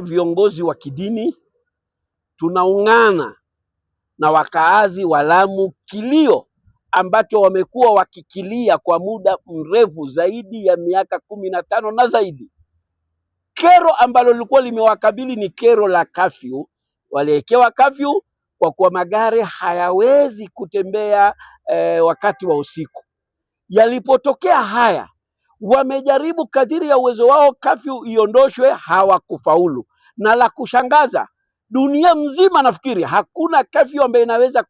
Viongozi wa kidini tunaungana na wakaazi wa Lamu kilio ambacho wamekuwa wakikilia kwa muda mrefu zaidi ya miaka 15 na zaidi. Kero ambalo lilikuwa limewakabili ni kero la kafyu. Waliwekewa kafyu kwa kuwa magari hayawezi kutembea wakati wa usiku. Yalipotokea haya, wamejaribu kadiri ya uwezo wao kafyu iondoshwe, hawakufaulu. Na la kushangaza, dunia mzima nafikiri hakuna kafyu ambayo inaweza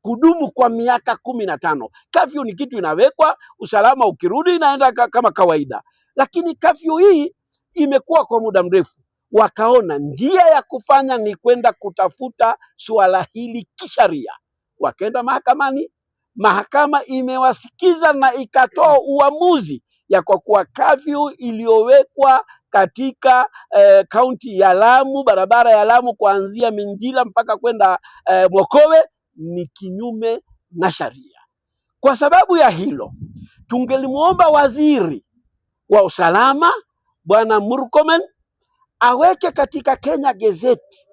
kudumu kwa miaka 15. Kafyu ni kitu inawekwa, usalama ukirudi inaenda kama kawaida. Lakini kafyu hii imekuwa kwa muda mrefu. Wakaona njia ya kufanya ni kwenda kutafuta suala hili kisharia. Wakaenda mahakamani, mahakama imewasikiza na ikatoa uamuzi ya kwa kuwa kafyu iliyowekwa katika kaunti ya Lamu, barabara ya Lamu kuanzia Minjila mpaka kwenda Mokowe ni kinyume na sharia. Kwa sababu ya hilo, tungelimuomba waziri wa usalama Bwana Murkomen aweke katika Kenya Gazette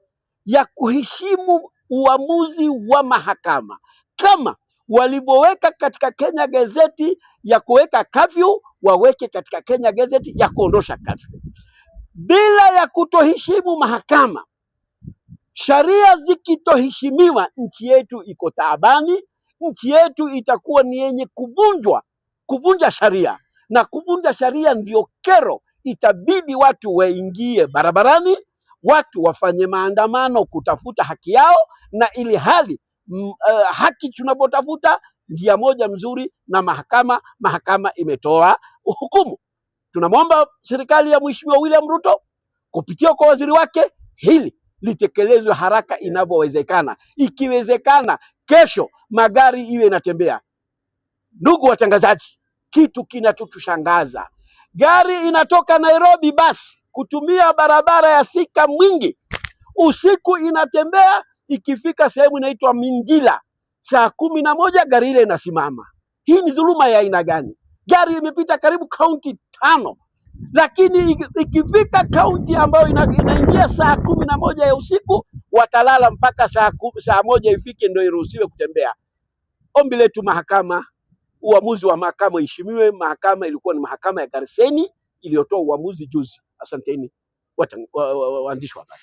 ya kuheshimu uamuzi wa mahakama, kama walivyoweka katika Kenya Gazette ya kuweka kafyu, waweke katika Kenya Gazette ya kuondosha kafyu. Bila ya kutoheshimu mahakama, sharia zikitoheshimiwa, nchi yetu iko taabani. Nchi yetu itakuwa ni yenye kuvunja sharia, na kuvunja sharia ndio kero. Itabidi watu waingie barabarani, watu wafanye maandamano kutafuta haki yao, na ili hali haki tunapotafuta njia moja mzuri na mahakama imetoa hukumu. Tunamwomba serikali ya Mheshimiwa William Ruto kupitia kwa waziri wake hili litekelezwe haraka inavyowezekana. Ikiwezekana kesho magari iwe inatembea. Ndugu watangazaji, kitu kinatutushangaza. Gari inatoka Nairobi basi kutumia barabara ya Thika Mwingi, usiku inatembea, ikifika sehemu inaitwa Minjila saa 11 gari ile inasimama. Hii ni dhuluma ya aina gani? Gari imepita karibu kaunti 5, lakini ikifika kaunti ambayo inaingia saa 11 ya usiku, watalala mpaka saa 1 ifike ndio iruhusiwe kutembea. Ombi letu mahakama, uamuzi wa mahakama heshimiwe. Mahakama ilikuwa ni mahakama ya Garseni iliyotoa uamuzi juzi. Asanteni waandishi wa habari.